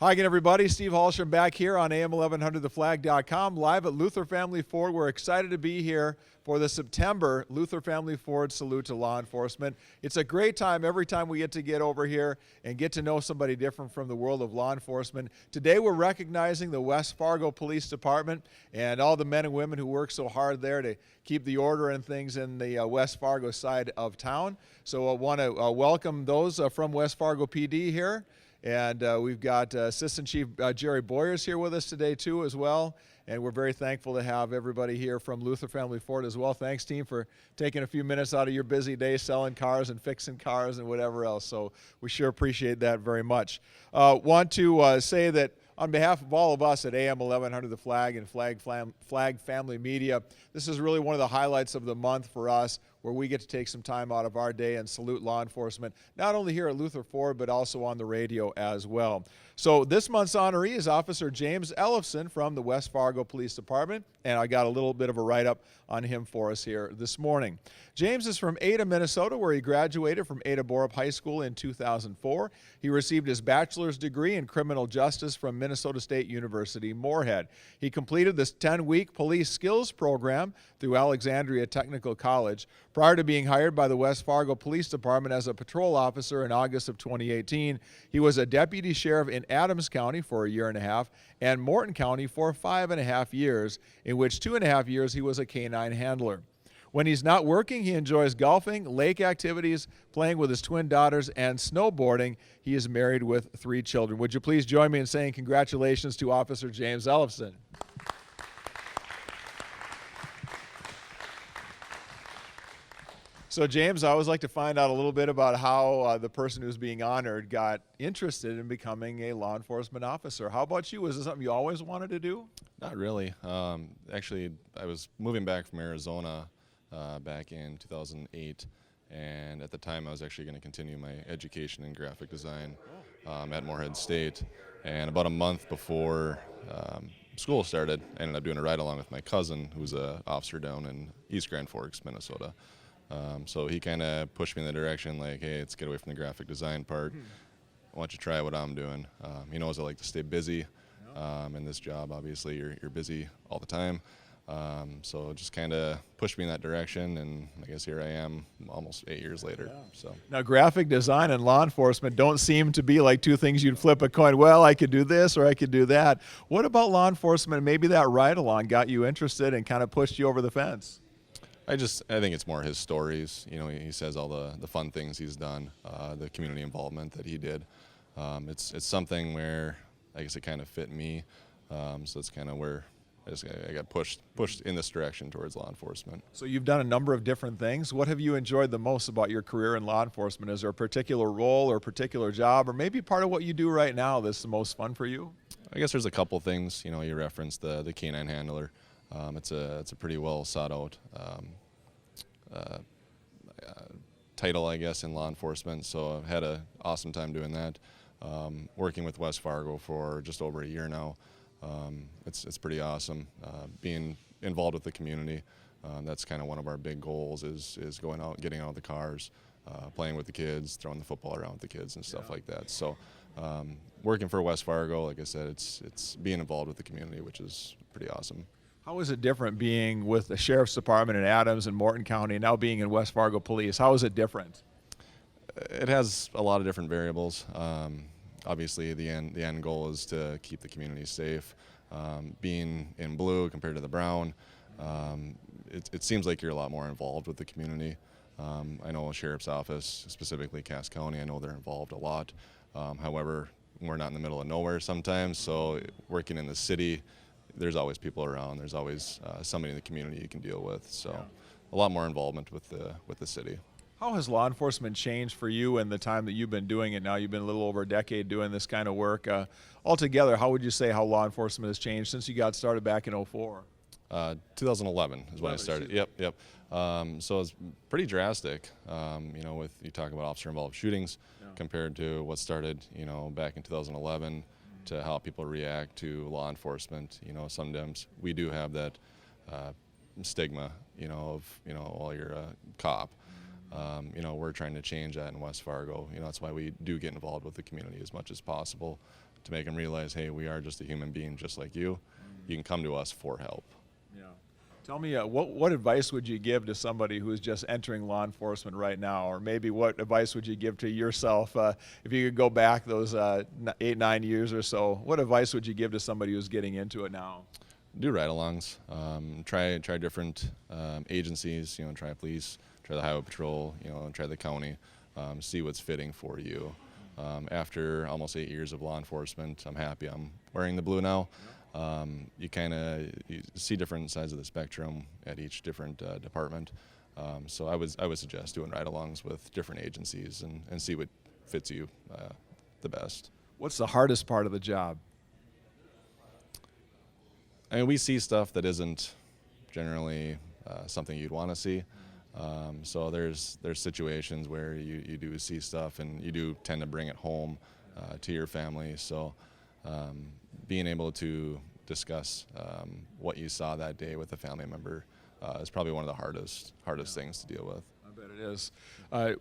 Hi again, everybody. Steve Hallstrom back here on AM1100theflag.com, live at Luther Family Ford. We're excited to be here for the September Luther Family Ford Salute to Law Enforcement. It's a great time every time we get over here and get to know somebody different from the world of law enforcement. Today we're recognizing the West Fargo Police Department and all the men and women who work so hard there to keep the order and things in the West Fargo side of town. So I want to welcome those from West Fargo PD here. And we've got Assistant Chief Jerry Boyers here with us today too as well. And we're very thankful to have everybody here from Luther Family Ford as well. Thanks, team, for taking a few minutes out of your busy day selling cars and fixing cars and whatever else. So we sure appreciate that very much. Want to say that on behalf of all of us at AM 1100 The Flag and Flag Family Media, this is really one of the highlights of the month for us, where we get to take some time out of our day and salute law enforcement, not only here at Luther Ford, but also on the radio as well. So this month's honoree is Officer James Ellefson from the West Fargo Police Department, and I got a little bit of a write-up on him for us here this morning. James is from Ada, Minnesota, where he graduated from Ada-Borup High School in 2004. He received his bachelor's degree in criminal justice from Minnesota State University Moorhead. He completed this 10-week police skills program through Alexandria Technical College. Prior to being hired by the West Fargo Police Department as a patrol officer in August of 2018, he was a deputy sheriff in Adams County for a year and a half and Morton County for 5.5 years, in which 2.5 years he was a canine handler. When he's not working, he enjoys golfing, lake activities, playing with his twin daughters, and snowboarding. He is married with 3 children. Would you please join me in saying congratulations to Officer James Ellefson? So James, I always like to find out a little bit about how the person who's being honored got interested in becoming a law enforcement officer. How about you? Was this something you always wanted to do? Not really. Actually, I was moving back from Arizona back in 2008, and at the time I was actually going to continue my education in graphic design at Moorhead State. And about a month before school started, I ended up doing a ride-along with my cousin, who's an officer down in East Grand Forks, Minnesota. So he kind of pushed me in the direction like, hey, let's get away from the graphic design part. Why don't you try what I'm doing? He knows I like to stay busy. In this job, obviously, you're busy all the time. So just kind of pushed me in that direction, and I guess here I am almost 8 years later. Yeah. So now, graphic design and law enforcement don't seem to be like two things you'd flip a coin. Well, I could do this or I could do that. What about law enforcement? Maybe that ride-along got you interested and kind of pushed you over the fence. I think it's more his stories. You know, he says all the fun things he's done, the community involvement that he did. It's something where I guess it kind of fit me. So it's kind of where I got pushed in this direction towards law enforcement. So you've done a number of different things. What have you enjoyed the most about your career in law enforcement? Is there a particular role or a particular job, or maybe part of what you do right now that's the most fun for you? I guess there's a couple things. You know, you referenced the canine handler. It's a pretty well sought out title, I guess, in law enforcement. So I've had an awesome time doing that. Working with West Fargo for just over a year now. It's pretty awesome. Being involved with the community. That's kind of one of our big goals is going out, getting out of the cars, playing with the kids, throwing the football around with the kids and stuff like that. So working for West Fargo, like I said, it's being involved with the community, which is pretty awesome. How is it different being with the Sheriff's Department in Adams and Morton County and now being in West Fargo Police? How is it different? It has a lot of different variables. Obviously, the end goal is to keep the community safe. Being in blue compared to the brown, it seems like you're a lot more involved with the community. I know Sheriff's Office, specifically Cass County, I know they're involved a lot. However, we're not in the middle of nowhere sometimes, so working in the city, there's always people around. There's always somebody in the community you can deal with. So a lot more involvement with the city. How has law enforcement changed for you in the time that you've been doing it now? You've been a little over a decade doing this kind of work. Altogether, how would you say how law enforcement has changed since you got started back in 2004? 2011 is when I started. Yep. So it's pretty drastic. You know, with you talk about officer-involved shootings compared to what started, you know, back in 2011 to how people react to law enforcement. You know, sometimes we do have that stigma, you know, of, you know, well, you're a cop. You know, we're trying to change that in West Fargo. You know, that's why we do get involved with the community as much as possible. to make them realize, hey, we are just a human being just like you. You can come to us for help. Yeah. Tell me, what advice would you give to somebody who is just entering law enforcement right now, or maybe what advice would you give to yourself if you could go back those 8-9 years or so? What advice would you give to somebody who's getting into it now? Do ride-alongs. Try different agencies. Try police, try the highway patrol. Try the county. See what's fitting for you. After almost 8 years of law enforcement, I'm happy I'm wearing the blue now. You see different sides of the spectrum at each different department. So I would suggest doing ride-alongs with different agencies and see what fits you the best. What's the hardest part of the job? I mean, we see stuff that isn't generally something you'd want to see. So there's situations where you do see stuff and you do tend to bring it home to your family. So being able to discuss what you saw that day with a family member is probably one of the hardest things to deal with. I bet it is.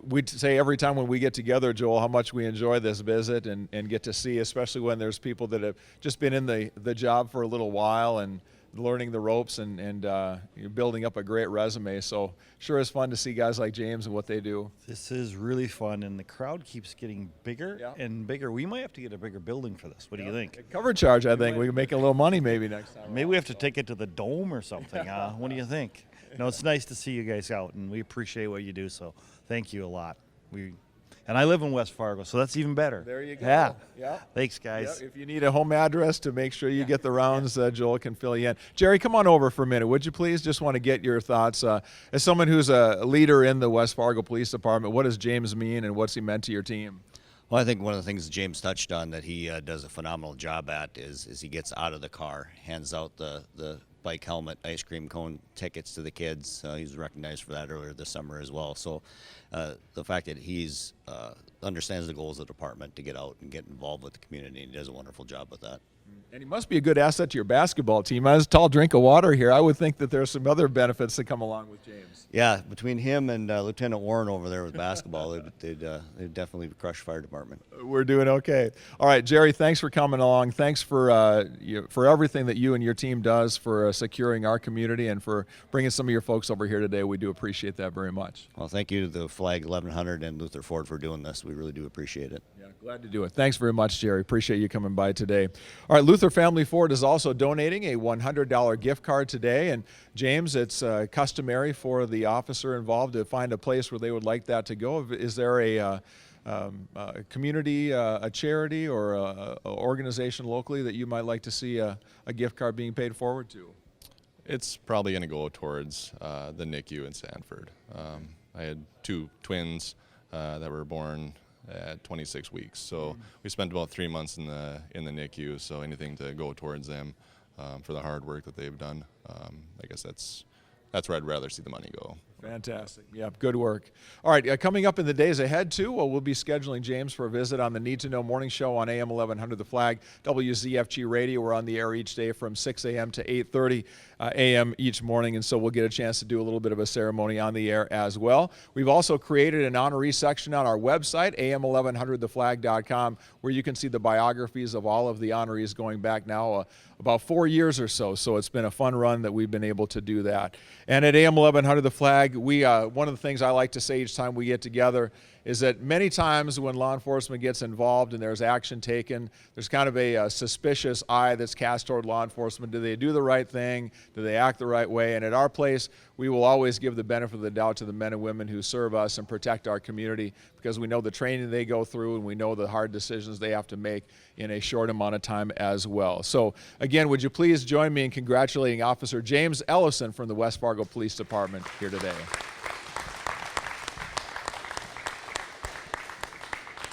We say every time when we get together, Joel, how much we enjoy this visit and get to see, especially when there's people that have just been in the job for a little while and learning the ropes and you're building up a great resume. So sure is fun to see guys like James and what they do. This is really fun, and the crowd keeps getting bigger and bigger. We might have to get a bigger building for this. What do you think? A cover charge, I think. We can make a little money maybe next time. Maybe we have to take it to the Dome or something. What do you think? No, it's nice to see you guys out, and we appreciate what you do, so thank you a lot. And I live in West Fargo, so that's even better. There you go. Yeah. Thanks, guys. Yeah. If you need a home address to make sure you get the rounds, Joel can fill you in. Jerry, come on over for a minute, would you please? Just want to get your thoughts. As someone who's a leader in the West Fargo Police Department, what does James mean and what's he meant to your team? Well, I think one of the things James touched on that he does a phenomenal job at is he gets out of the car, hands out the bike helmet, ice cream cone tickets to the kids. He was recognized for that earlier this summer as well. So the fact that he's understands the goals of the department to get out and get involved with the community, and he does a wonderful job with that. And he must be a good asset to your basketball team. As a tall drink of water here, I would think that there's some other benefits that come along with James. Yeah, between him and Lieutenant Warren over there with basketball, they'd definitely crush fire department. We're doing okay. All right, Jerry, thanks for coming along. Thanks for everything that you and your team does for securing our community and for bringing some of your folks over here today. We do appreciate that very much. Well, thank you to the Flag 1100 and Luther Ford for doing this. We really do appreciate it. Yeah, glad to do it. Thanks very much, Jerry. Appreciate you coming by today. All right, Luther Family Ford is also donating a $100 gift card today. And James, it's customary for the officer involved to find a place where they would like that to go. Is there a community, a charity, or a organization locally that you might like to see a gift card being paid forward to? It's probably going to go towards the NICU in Sanford. I had two twins that were born at 26 weeks, so we spent about 3 months in the NICU. So anything to go towards them for the hard work that they've done, I guess that's where I'd rather see the money go. Fantastic. Yeah, good work. All right, coming up in the days ahead, too, we'll be scheduling James for a visit on the Need to Know Morning Show on AM 1100 The Flag, WZFG Radio. We're on the air each day from 6 a.m. to 8:30 a.m. each morning, and so we'll get a chance to do a little bit of a ceremony on the air as well. We've also created an honoree section on our website, am1100theflag.com, where you can see the biographies of all of the honorees going back now about 4 years or so. So it's been a fun run that we've been able to do that. And at AM 1100 The Flag, one of the things I like to say each time we get together is that many times when law enforcement gets involved and there's action taken, there's kind of a suspicious eye that's cast toward law enforcement. Do they do the right thing? Do they act the right way? And at our place, we will always give the benefit of the doubt to the men and women who serve us and protect our community, because we know the training they go through and we know the hard decisions they have to make in a short amount of time as well. So again, would you please join me in congratulating Officer James Ellefson from the West Fargo Police Department here today.